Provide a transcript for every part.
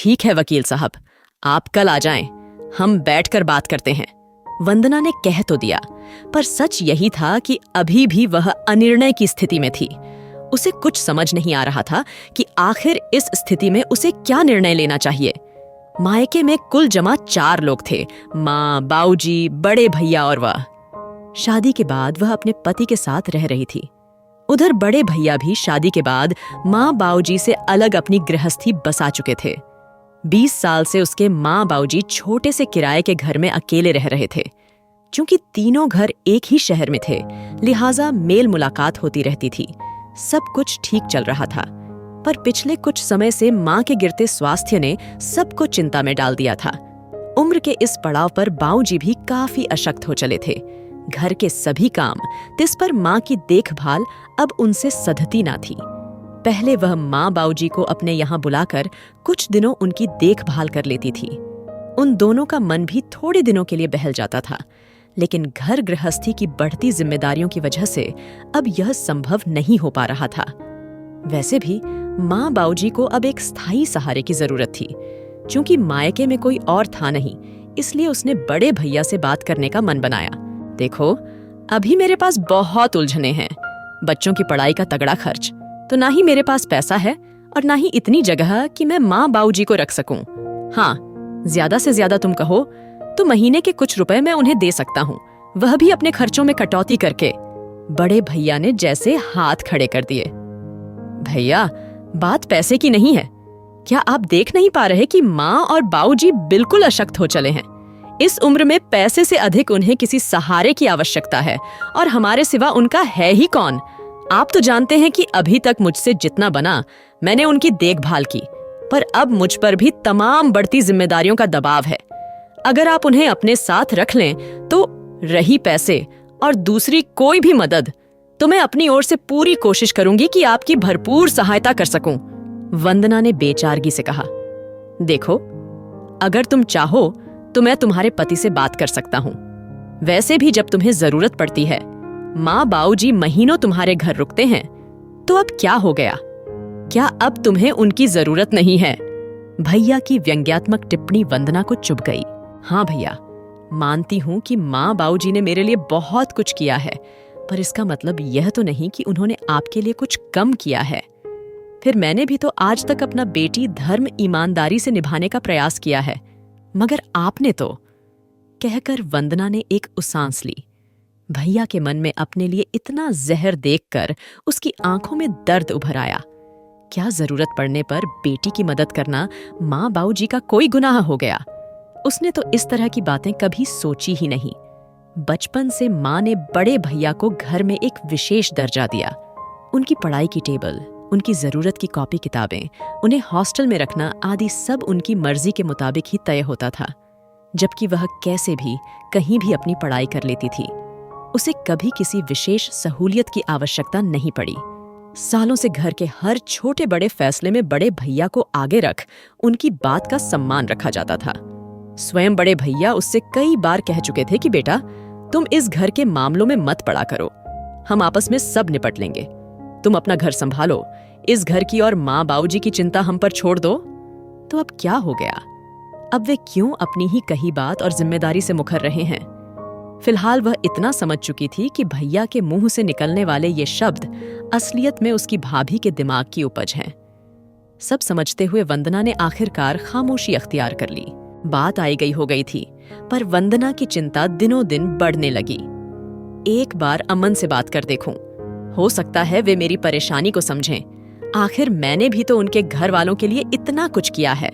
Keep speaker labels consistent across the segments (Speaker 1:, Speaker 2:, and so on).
Speaker 1: ठीक है वकील साहब, आप कल आ जाएं, हम बैठकर बात करते हैं। वंदना ने कह तो दिया, पर सच यही था कि अभी भी वह अनिर्णय की स्थिति में थी। उसे कुछ समझ नहीं आ रहा था कि आखिर इस स्थिति में उसे क्या निर्णय लेना चाहिए। मायके में कुल जमा 4 लोग थे, माँ, बाऊजी, बड़े भैया और वह। शादी के बाद वह अपने पति के साथ रह रही थी। उधर बड़े भैया भी शादी के बाद माँ बाऊजी से अलग अपनी गृहस्थी बसा चुके थे। 20 साल से उसके माँ बाऊजी छोटे से किराए के घर में अकेले रह रहे थे। क्योंकि तीनों घर एक ही शहर में थे, लिहाजा मेल मुलाकात होती रहती थी। सब कुछ ठीक चल रहा था, पर पिछले कुछ समय से माँ के गिरते स्वास्थ्य ने सबको चिंता में डाल दिया था। उम्र के इस पड़ाव पर बाऊजी भी काफी अशक्त हो चले थे। घर के सभी काम, तिस पर माँ की देखभाल अब उनसे सधती ना थी। पहले वह माँ बाऊजी को अपने यहाँ बुलाकर कुछ दिनों उनकी देखभाल कर लेती थी। उन दोनों का मन भी थोड़े दिनों के लिए बहल जाता था, लेकिन घर गृहस्थी की बढ़ती जिम्मेदारियों की वजह से अब यह संभव नहीं हो पा रहा था। वैसे भी माँ बाऊजी को अब एक स्थायी सहारे की जरूरत थी। क्योंकि मायके में कोई और था नहीं, इसलिए उसने बड़े भैया से बात करने का मन बनाया। देखो, अभी मेरे पास बहुत उलझने हैं। बच्चों की पढ़ाई का तगड़ा खर्च, तो ना ही मेरे पास पैसा है और ना ही इतनी जगह कि मैं माँ बाऊजी को रख सकूं। हाँ, ज्यादा से ज्यादा तुम कहो तो महीने के कुछ रुपए मैं उन्हें दे सकता हूँ, वह भी अपने खर्चों में कटौती करके। बड़े भैया ने जैसे हाथ खड़े कर दिए। भैया, बात पैसे की नहीं है। क्या आप देख नहीं पा रहे कि माँ और बाऊजी बिल्कुल अशक्त हो चले हैं? इस उम्र में पैसे से अधिक उन्हें किसी सहारे की आवश्यकता है, और हमारे सिवा उनका है ही कौन? आप तो जानते हैं कि अभी तक मुझसे जितना बना मैंने उनकी देखभाल की, पर अब मुझ पर भी तमाम बढ़ती जिम्मेदारियों का दबाव है। अगर आप उन्हें अपने साथ रख लें तो रही पैसे और दूसरी कोई भी मदद, तो मैं अपनी ओर से पूरी कोशिश करूंगी कि आपकी भरपूर सहायता कर सकूं। वंदना ने बेचारगी से कहा, देखो, अगर तुम चाहो तो मैं तुम्हारे पति से बात कर सकता हूं। वैसे भी जब तुम्हें जरूरत पड़ती है, माँ बाऊजी महीनों तुम्हारे घर रुकते हैं, तो अब क्या हो गया? क्या अब तुम्हें उनकी जरूरत नहीं है? भैया की व्यंग्यात्मक टिप्पणी वंदना को चुभ गई। हाँ भैया, मानती हूं कि माँ बाऊजी ने मेरे लिए बहुत कुछ किया है, पर इसका मतलब यह तो नहीं कि उन्होंने आपके लिए कुछ कम किया है। फिर मैंने भी तो आज तक अपना बेटी धर्म ईमानदारी से निभाने का प्रयास किया है, मगर आपने तो। कहकर वंदना ने एक उसांस ली। भैया के मन में अपने लिए इतना जहर देखकर उसकी आंखों में दर्द उभर आया। क्या जरूरत पड़ने पर बेटी की मदद करना माँ बाऊजी का कोई गुनाह हो गया? उसने तो इस तरह की बातें कभी सोची ही नहीं। बचपन से माँ ने बड़े भैया को घर में एक विशेष दर्जा दिया। उनकी पढ़ाई की टेबल, उनकी जरूरत की कॉपी किताबें, उन्हें हॉस्टल में रखना आदि सब उनकी मर्जी के मुताबिक ही तय होता था, जबकि वह कैसे भी कहीं भी अपनी पढ़ाई कर लेती थी। उसे कभी किसी विशेष सहूलियत की आवश्यकता नहीं पड़ी। सालों से घर के हर छोटे बड़े फैसले में बड़े भैया को आगे रख उनकी बात का सम्मान रखा जाता था। स्वयं बड़े भैया उससे कई बार कह चुके थे कि बेटा, तुम इस घर के मामलों में मत पड़ा करो, हम आपस में सब निपट लेंगे। तुम अपना घर संभालो, इस घर की और माँ बाऊजी की चिंता हम पर छोड़ दो। तो अब क्या हो गया? अब वे क्यों अपनी ही कही बात और जिम्मेदारी से मुकर रहे हैं? फिलहाल वह इतना समझ चुकी थी कि भैया के मुंह से निकलने वाले ये शब्द असलियत में उसकी भाभी के दिमाग की उपज हैं। सब समझते हुए वंदना ने आखिरकार खामोशी अख्तियार कर ली। बात आई गई हो गई थी, पर वंदना की चिंता दिनों दिन बढ़ने लगी। एक बार अमन से बात कर देखूं, हो सकता है वे मेरी परेशानी को समझें। आखिर मैंने भी तो उनके घर वालों के लिए इतना कुछ किया है।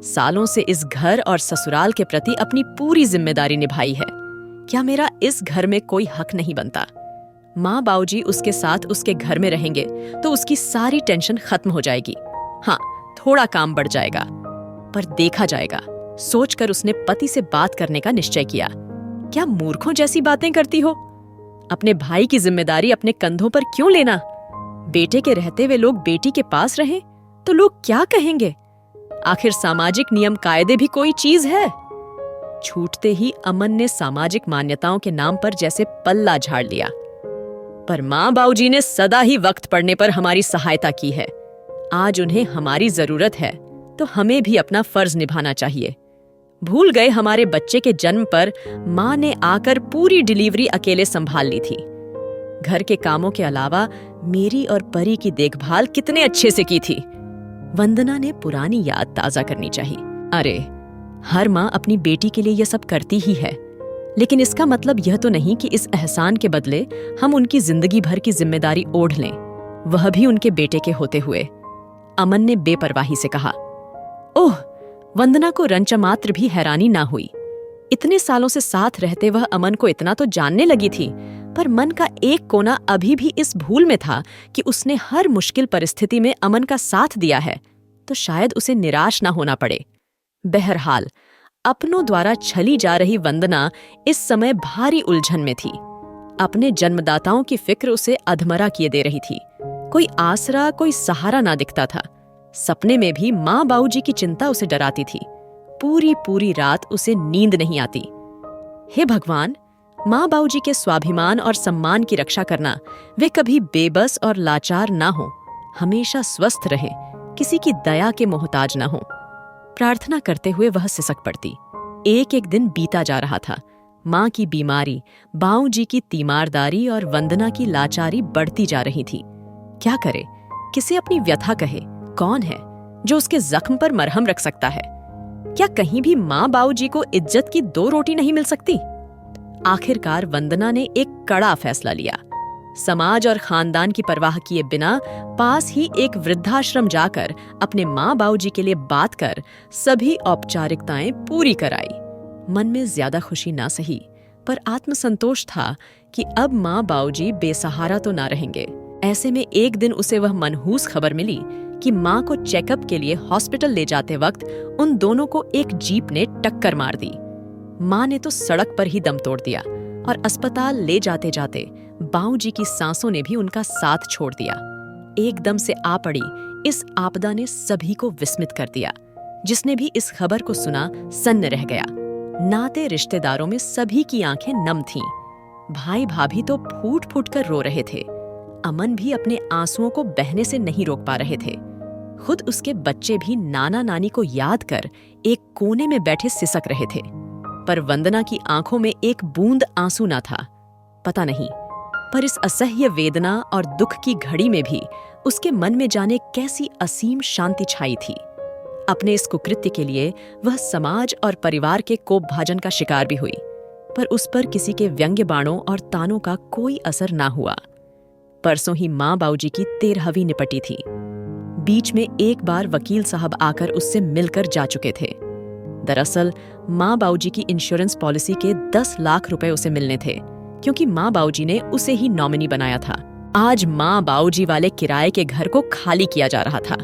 Speaker 1: सालों से इस घर और ससुराल के प्रति अपनी पूरी जिम्मेदारी निभाई है। क्या मेरा इस घर में कोई हक नहीं बनता? माँ बाऊजी उसके साथ उसके घर में रहेंगे तो उसकी सारी टेंशन खत्म हो जाएगी। हाँ, थोड़ा काम बढ़ जाएगा, पर देखा जाएगा, सोचकर उसने पति से बात करने का निश्चय किया। क्या मूर्खों जैसी बातें करती हो? अपने भाई की जिम्मेदारी अपने कंधों पर क्यों लेना? बेटे के रहते वे लोग बेटी के पास रहें तो लोग क्या कहेंगे? आखिर सामाजिक नियम कायदे भी कोई चीज है? छूटते ही अमन ने सामाजिक मान्यताओं के नाम पर जैसे पल्ला झाड़ लिया। पर माँ बाऊजी ने सदा ही वक्त पड़ने पर हमारी सहायता की है। आज उन्हें हमारी जरूरत है तो हमें भी अपना फर्ज निभाना चाहिए। भूल गए हमारे बच्चे के जन्म पर माँ ने आकर पूरी डिलीवरी अकेले संभाल ली थी। घर के कामों के अलावा मेरी और परी की देखभाल कितने अच्छे से की थी। वंदना ने पुरानी याद ताजा करनी चाहिए। अरे, हर माँ अपनी बेटी के लिए यह सब करती ही है, लेकिन इसका मतलब यह तो नहीं कि इस एहसान के बदले हम उनकी जिंदगी भर की जिम्मेदारी ओढ़ लें, वह भी उनके बेटे के होते हुए। अमन ने बेपरवाही से कहा। ओह, वंदना को रंचमात्र भी हैरानी ना हुई। इतने सालों से साथ रहते वह अमन को इतना तो जानने लगी थी, पर मन का एक कोना अभी भी इस भूल में था कि उसने हर मुश्किल परिस्थिति में अमन का साथ दिया है, तो शायद उसे निराश ना होना पड़े। बहरहाल, अपनों द्वारा छली जा रही वंदना इस समय भारी उलझन में थी। अपने जन्मदाताओं की फिक्र उसे अधमरा किए दे रही थी। कोई आसरा, कोई सहारा ना दिखता था। सपने में भी माँ बाबूजी की चिंता उसे डराती थी। पूरी पूरी रात उसे नींद नहीं आती। हे भगवान, माँ बाबूजी के स्वाभिमान और सम्मान की रक्षा करना, वे कभी बेबस और लाचार ना हो, हमेशा स्वस्थ रहे, किसी की दया के मोहताज ना हो। प्रार्थना करते हुए वह सिसक पड़ती। एक एक दिन बीता जा रहा था। माँ की बीमारी, बाऊजी की तीमारदारी और वंदना की लाचारी बढ़ती जा रही थी। क्या करे, किसे अपनी व्यथा कहे? कौन है जो उसके जख्म पर मरहम रख सकता है? क्या कहीं भी माँ बाऊजी को इज्जत की 2 रोटी नहीं मिल सकती? आखिरकार वंदना ने एक कड़ा फैसला लिया। समाज और खानदान की परवाह किए बिना पास ही एक वृद्धाश्रम जाकर अपने माँ बाबूजी के लिए बात कर सभी औपचारिकताएं पूरी कराई। मन में ज्यादा खुशी ना सही, पर आत्मसंतोष था कि अब माँ बाबूजी बेसहारा तो ना रहेंगे। ऐसे में एक दिन उसे वह मनहूस खबर मिली कि माँ को चेकअप के लिए हॉस्पिटल ले जाते वक्त उन दोनों को एक जीप ने टक्कर मार दी। माँ ने तो सड़क पर ही दम तोड़ दिया और अस्पताल ले जाते जाते बाऊजी की सांसों ने भी उनका साथ छोड़ दिया। एकदम से आ पड़ी इस आपदा ने सभी को विस्मित कर दिया। जिसने भी इस खबर को सुना सन्न रह गया। नाते रिश्तेदारों में सभी की आंखें नम थीं। भाई भाभी तो फूट फूट कर रो रहे थे। अमन भी अपने आंसुओं को बहने से नहीं रोक पा रहे थे। खुद उसके बच्चे भी नाना नानी को याद कर एक कोने में बैठे सिसक रहे थे, पर वंदना की आंखों में एक बूंद आंसू ना था। पता नहीं, पर इस असह्य वेदना और दुख की घड़ी में भी उसके मन में जाने कैसी असीम शांति छाई थी। अपने इस कुकृत्य के लिए वह समाज और परिवार के कोपभाजन का शिकार भी हुई, पर उस पर किसी के व्यंग्य बाणों और तानों का कोई असर ना हुआ। परसों ही माँ बाऊजी की 13वीं निपटी थी। बीच में एक बार वकील साहब आकर उससे मिलकर जा चुके थे। दरअसल माँ बाऊजी की इंश्योरेंस पॉलिसी के 10 लाख रुपए उसे मिलने थे, क्योंकि माँ बाऊजी ने उसे ही नॉमिनी बनाया था। आज माँ बाऊजी वाले किराए के घर को खाली किया जा रहा था।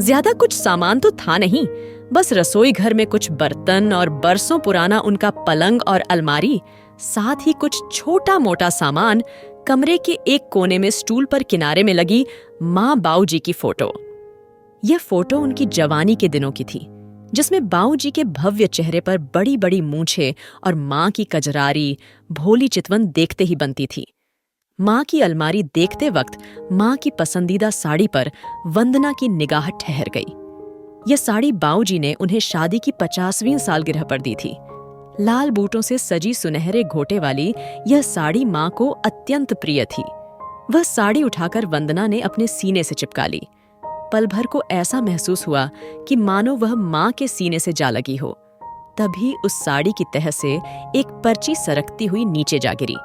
Speaker 1: ज्यादा कुछ सामान तो था नहीं, बस रसोई घर में कुछ बर्तन और बरसों पुराना उनका पलंग और अलमारी, साथ ही कुछ छोटा मोटा सामान। कमरे के एक कोने में स्टूल पर किनारे में लगी माँ बाऊजी की फोटो। यह फोटो उनकी जवानी के दिनों की थी, जिसमें बाऊजी के भव्य चेहरे पर बड़ी बड़ी मूंछें और माँ की कजरारी भोली चितवन देखते ही बनती थी। माँ की अलमारी देखते वक्त माँ की पसंदीदा साड़ी पर वंदना की निगाह ठहर गई। यह साड़ी बाऊजी ने उन्हें शादी की 50वीं सालगिरह पर दी थी। लाल बूटों से सजी सुनहरे घोटे वाली यह साड़ी माँ को अत्यंत प्रिय थी। वह साड़ी उठाकर वंदना ने अपने सीने से चिपका ली। पल भर को ऐसा महसूस हुआ कि मानो वह माँ के सीने से जा लगी हो। तभी उस साड़ी की तह से एक पर्ची सरकती हुई नीचे जा गिरी।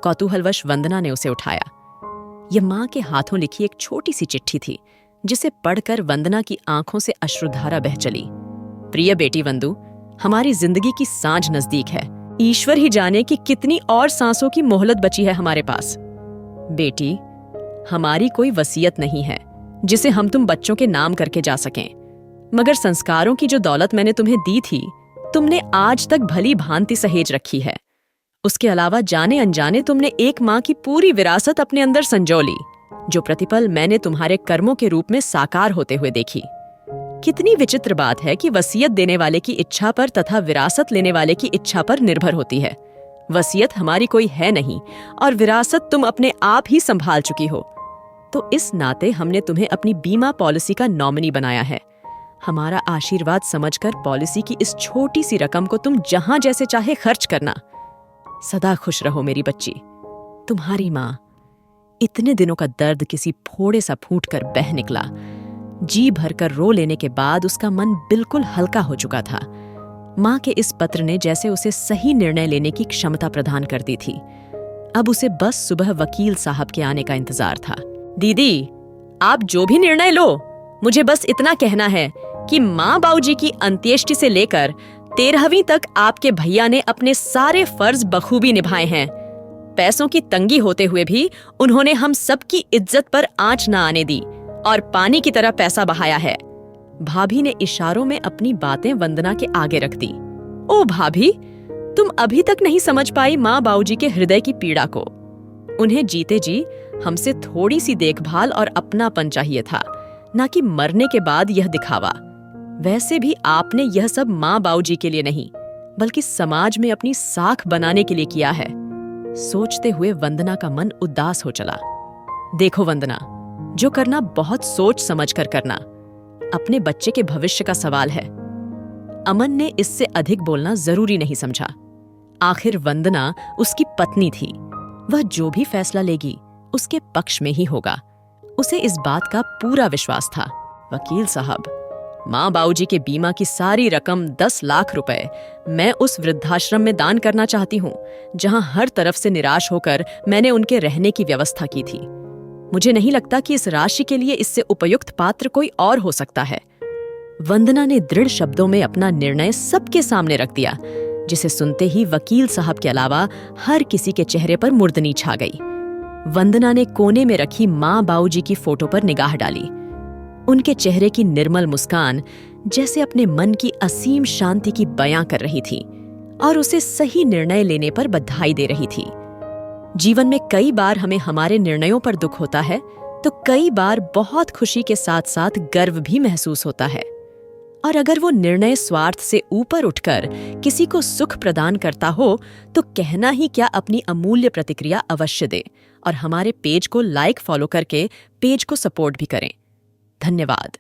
Speaker 1: कौतूहलवश वंदना ने उसे उठाया। यह माँ के हाथों लिखी एक छोटी सी चिट्ठी थी, जिसे पढ़कर वंदना की आंखों से अश्रुधारा बह चली। प्रिय बेटी वंदु, हमारी जिंदगी की सांझ नजदीक है। ईश्वर ही जाने कि कितनी और सांसों की मोहलत बची है हमारे पास। बेटी, हमारी कोई वसीयत नहीं है जिसे हम तुम बच्चों के नाम करके जा सकें, मगर संस्कारों की जो दौलत मैंने तुम्हें दी थी, तुमने आज तक भली भांति सहेज रखी है। उसके अलावा जाने अनजाने तुमने एक माँ की पूरी विरासत अपने अंदर संजो ली, जो प्रतिपल मैंने तुम्हारे कर्मों के रूप में साकार होते हुए देखी। कितनी विचित्र बात है कि वसीयत देने वाले की इच्छा पर तथा विरासत लेने वाले की इच्छा पर निर्भर होती है। वसीयत हमारी कोई है नहीं और विरासत तुम अपने आप ही संभाल चुकी हो, तो इस नाते हमने तुम्हें अपनी बीमा पॉलिसी का नॉमिनी बनाया है। हमारा आशीर्वाद समझकर पॉलिसी की इस छोटी सी रकम को तुम जहां जैसे चाहे खर्च करना। सदा खुश रहो मेरी बच्ची, तुम्हारी माँ। इतने दिनों का दर्द किसी फोड़े सा फूट कर बह निकला। जी भरकर रो लेने के बाद उसका मन बिल्कुल हल्का हो चुका था। माँ के इस पत्र ने जैसे उसे सही निर्णय लेने की क्षमता प्रदान कर दी थी। अब उसे बस सुबह वकील साहब के आने का इंतजार था। दीदी, आप जो भी निर्णय लो, मुझे बस इतना कहना है कि माँ बाबूजी की अंत्येष्टि से लेकर 13वीं तक आपके भैया ने अपने सारे फर्ज बखूबी निभाए हैं। पैसों की तंगी होते हुए भी उन्होंने हम सबकी इज्जत पर आंच न आने दी और पानी की तरह पैसा बहाया है। भाभी ने इशारों में अपनी बातें वंदना के आगे रख दी। ओ भाभी, तुम अभी तक नहीं समझ पाई माँ बाबूजी के हृदय की पीड़ा को। उन्हें जीते जी हमसे थोड़ी सी देखभाल और अपनापन चाहिए था, ना कि मरने के बाद यह दिखावा। वैसे भी आपने यह सब माँ बाबूजी के लिए नहीं, बल्कि समाज में अपनी साख बनाने के लिए किया है। सोचते हुए वंदना का मन उदास हो चला। देखो वंदना, जो करना बहुत सोच समझ कर करना। अपने बच्चे के भविष्य का सवाल है। अमन ने इससे अधिक बोलना जरूरी नहीं समझा। आखिर वंदना उसकी पत्नी थी। वह जो भी फैसला लेगी उसके पक्ष में ही होगा। उसे इस बात का पूरा विश्वास था। वकील साहब, माँ बाबूजी के बीमा की सारी रकम 10 लाख रुपए मैं उस वृद्धाश्रम में दान करना चाहती हूँ, जहाँ हर तरफ से निराश होकर मैंने उनके रहने की व्यवस्था की थी। मुझे नहीं लगता कि इस राशि के लिए इससे उपयुक्त पात्र कोई और हो सकता है। वंदना ने दृढ़ शब्दों में अपना निर्णय सबके सामने रख दिया, जिसे सुनते ही वकील साहब के अलावा हर किसी के चेहरे पर मुर्दनी छा गई। वंदना ने कोने में रखी माँ बाबूजी की फोटो पर निगाह डाली। उनके चेहरे की निर्मल मुस्कान जैसे अपने मन की असीम शांति की बयां कर रही थी और उसे सही निर्णय लेने पर बधाई दे रही थी। जीवन में कई बार हमें हमारे निर्णयों पर दुख होता है, तो कई बार बहुत खुशी के साथ साथ गर्व भी महसूस होता है। और अगर वो निर्णय स्वार्थ से ऊपर उठकर किसी को सुख प्रदान करता हो, तो कहना ही क्या, अपनी अमूल्य प्रतिक्रिया अवश्य दे और हमारे पेज को लाइक फॉलो करके पेज को सपोर्ट भी करें। धन्यवाद।